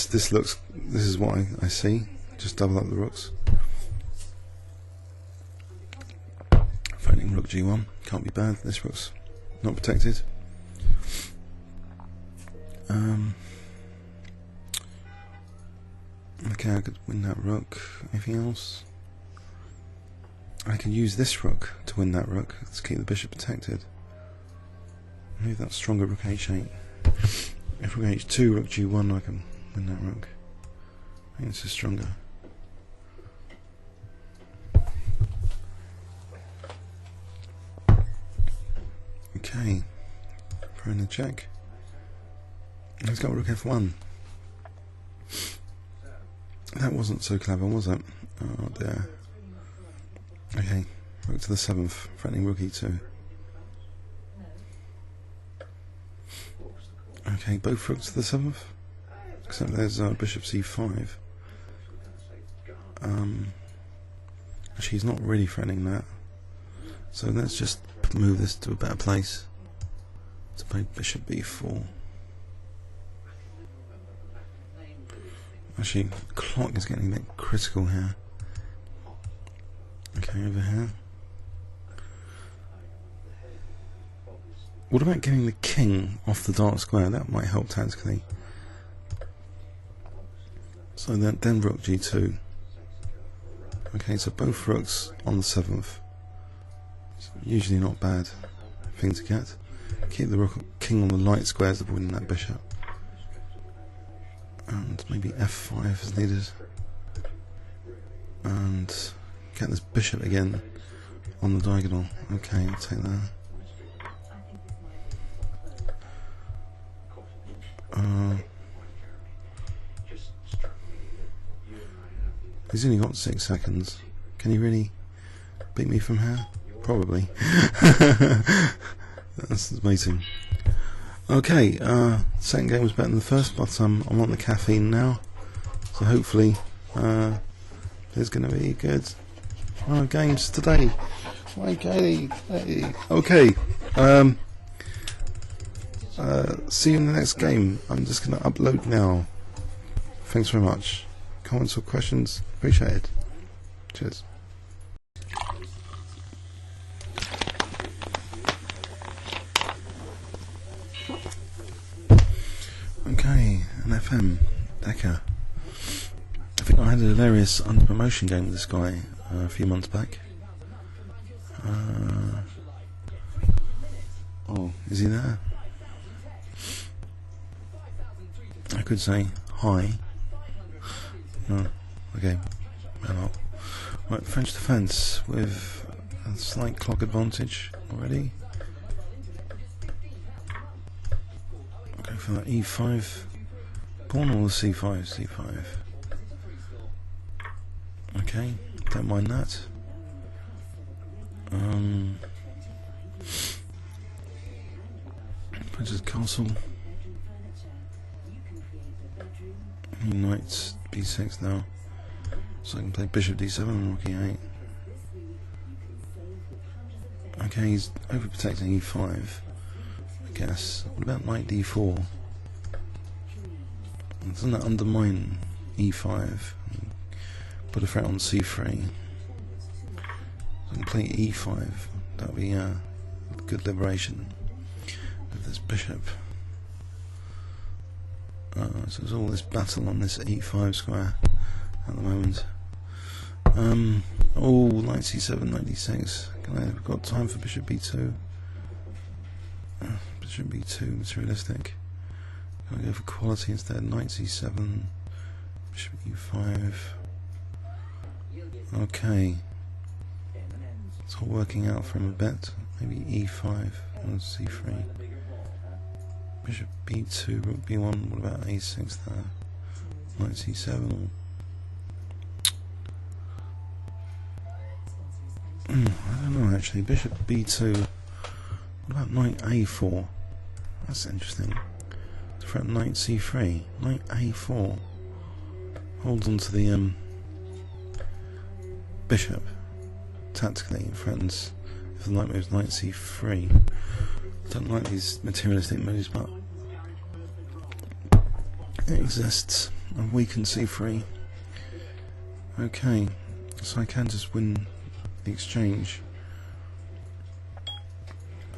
This is what I see. Just double up the rooks. Threatening rook g1, can't be bad. This rook's not protected. Okay, I could win that rook. Anything else? I can use this rook to win that rook to keep the bishop protected. Maybe that's stronger. Rook h8. If rook h2, rook g1, I can win that rook. I think this is stronger. Okay, throwing the check. He's got rook f1. That wasn't so clever, was it? Oh dear. Okay, rook to the 7th, threatening rook e2. Okay, both rooks to the 7th, except there's bishop c5. Actually, he's not really threatening that, so let's just move this to a better place to play bishop b4. Actually, the clock is getting a bit critical here. Okay, over here. What about getting the king off the dark square? That might help tactically. So then rook g2. Okay, so both rooks on the 7th. It's usually not bad thing to get. Keep the king on the light squares of winning that bishop. And maybe f5 is needed. And get this bishop again on the diagonal. Okay, I'll take that. He's only got 6 seconds. Can he really beat me from here? Probably. That's amazing. Okay, second game was better than the first, but I'm on the caffeine now, so hopefully there's going to be good games today. Okay, see you in the next game. I'm just going to upload now. Thanks very much. Comments or questions? Appreciate it. Cheers. Okay, an FM Decker. I think I had a hilarious under promotion game with this guy a few months back. Oh, is he there? I could say hi. No, okay, well, right, French defence with a slight clock advantage already. Go for that e5 pawn or the c5, c5. Okay, don't mind that. Prince's castle. Knight b6 now, so I can play bishop d7 and rook e8. Okay, he's overprotecting e5, I guess. What about knight d4? Doesn't that undermine e5? Put a threat on c3. So I can play e5. That would be a good liberation of this bishop. So there's all this battle on this e5 square at the moment. Oh, knight c7, knight d6. I've got time for bishop b2. Bishop b2, materialistic. Can I go for quality instead? Knight c7, bishop e5. Okay. It's all working out for him a bit. Maybe e5 and c3. Bishop b2, rook b1, what about a6 there? Knight c7 I don't know actually. Bishop b2, what about knight a4? That's interesting. To threat knight c3, knight a4 holds on to the bishop tactically, threatens if the knight moves knight c3. I don't like these materialistic moves, but it exists. I've weakened c3. Okay, so I can just win the exchange.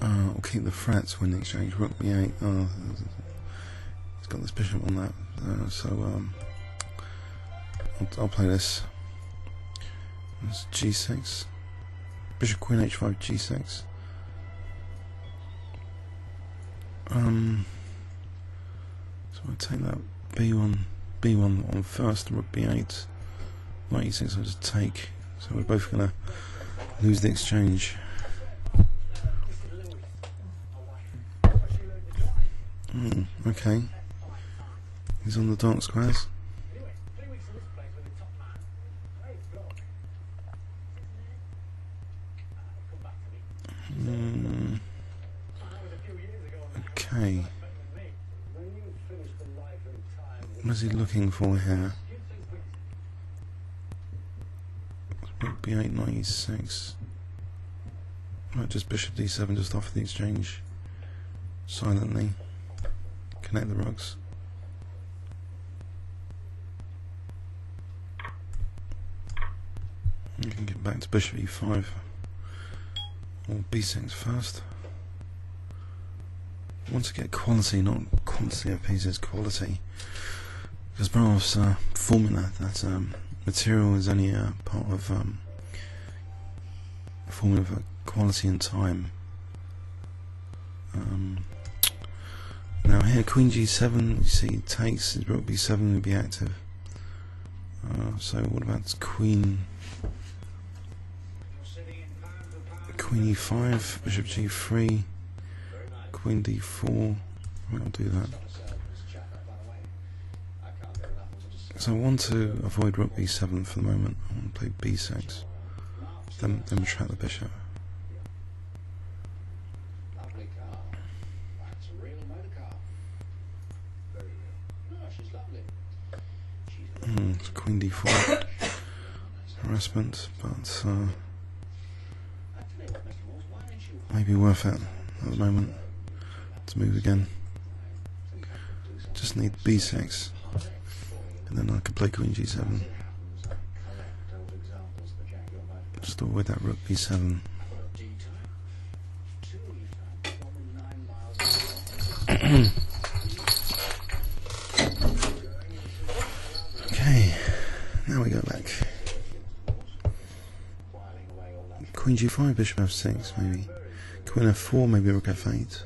I'll keep the frets, win the exchange. Rook b8. Oh, he's got this bishop on that. I'll play this. That's g6. Bishop queen h5 g6. So I'll take that b1 on first, rook b8. Knight e6 I'll just take. So we're both gonna lose the exchange. Okay. He's on the dark squares. Okay. What is he looking for here? Rook b8, knight e6. Might just bishop d7 just offer the exchange silently. Connect the rooks. You can get back to bishop e5 or b6 first. I want to get quality, not quantity of pieces, quality. Because Barov's formula that material is only a part of a formula for quality and time. Now here queen g7, you see takes, his rook b7 would be active. So what about queen e5, bishop g3, queen d4, I'll do that. So I want to avoid rook b7 for the moment. I want to play b6, then retract the bishop. It's queen d4 harassment, but maybe worth it at the moment to move again. Just need b6, and then I can play queen g7. Just avoid that rook b7. Okay, now we go back. Queen g5, bishop f6, maybe. Queen f4, maybe rook f8.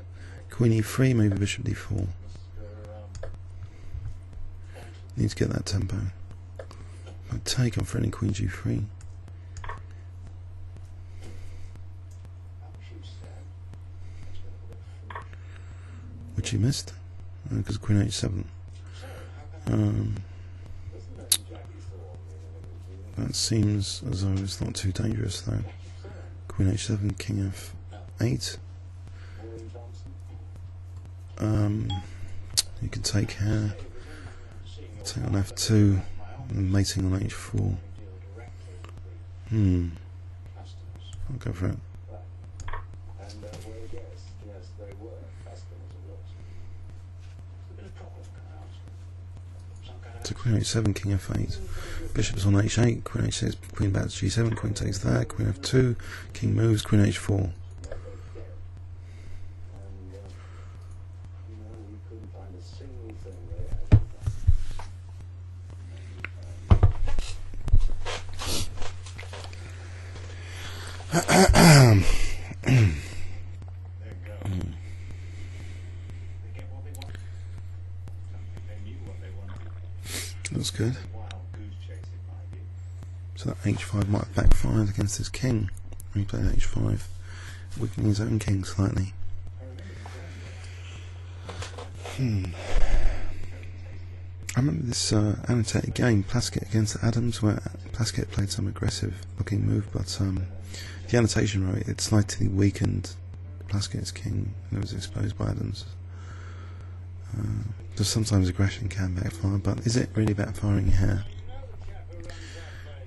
Queen e3, maybe bishop d4. Need to get that tempo. I take, I'm threatening queen g3. Which he missed, because queen h7. That seems as though it's not too dangerous though. Queen h7, king f8. You can take here, take on f2, and mating on h4. I'll go for it. So queen h7, king f8, bishop's on h8, queen h6, queen back to g7, queen takes that, queen f2, king moves, queen h4. Looks good. So that h5 might have backfired against his king when he played h5, weakening his own king slightly. I remember this annotated game, Plaskett against Adams, where Plaskett played some aggressive looking move, but the annotation wrote it slightly weakened Plaskett's king and it was exposed by Adams. Just sometimes aggression can backfire, but is it really backfiring here?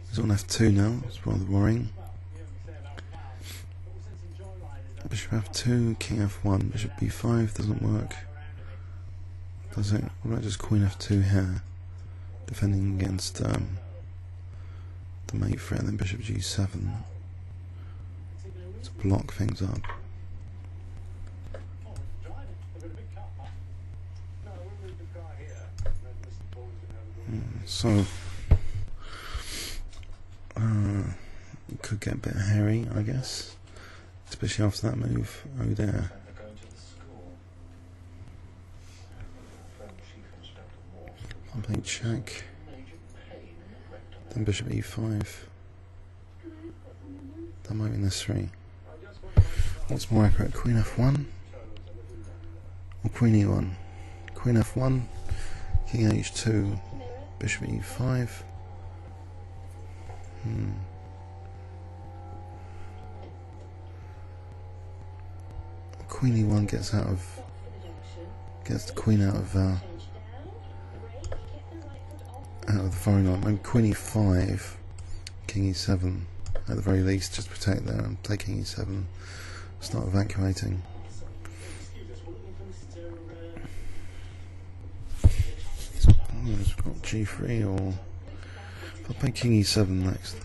He's on f2 now, it's rather worrying. Bishop f2, king f1, bishop b5 doesn't work. Does it? What about just queen f2 here? defending against the mate threat, then bishop g7 to block things up. So it could get a bit hairy, I guess, especially after that move. Oh there. I'll play check. Then bishop e5. Then might be necessary. What's more accurate, queen f1 or queen e1? Queen f1, king h2, bishop e5. Queen e1 gets the queen out of the firing line. Maybe queen e5, king e7 at the very least, just protect there and play king e7, start evacuating. We've got g3, or if I play king e7 next,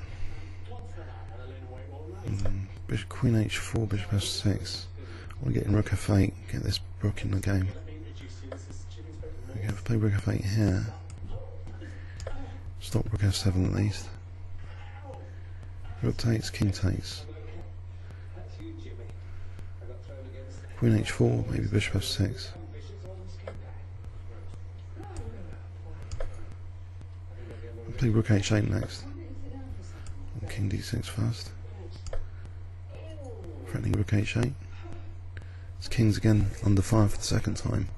bishop, queen h4, bishop f6. I want to get in rook f8, get this rook in the game. Okay, if I play rook f8 here, stop rook f7 at least. Rook takes, king takes. Queen h4, maybe bishop f6. I'll play rook h8 next. Or king d6 first. Threatening rook h8. It's king's again under fire for the second time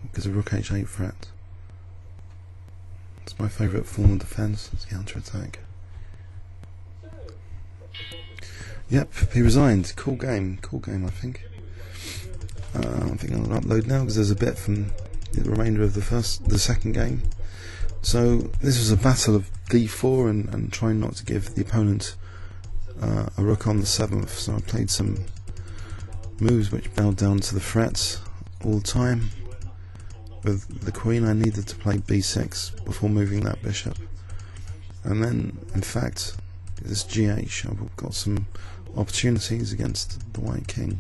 because of rook h8 threat. It's my favourite form of defence, it's counter-attack. Yep, he resigned. Cool game I think. I think I'll upload now because there's a bit from the remainder of the second game. So this was a battle of d4 and trying not to give the opponent a rook on the 7th, so I played some moves which bowed down to the threats all the time. With the queen I needed to play b6 before moving that bishop, and then in fact this gh I've got some opportunities against the white king,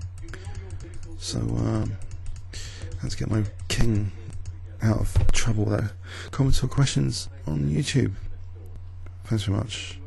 so I had to get my king out of trouble there. Comments or questions on YouTube. Thanks very much.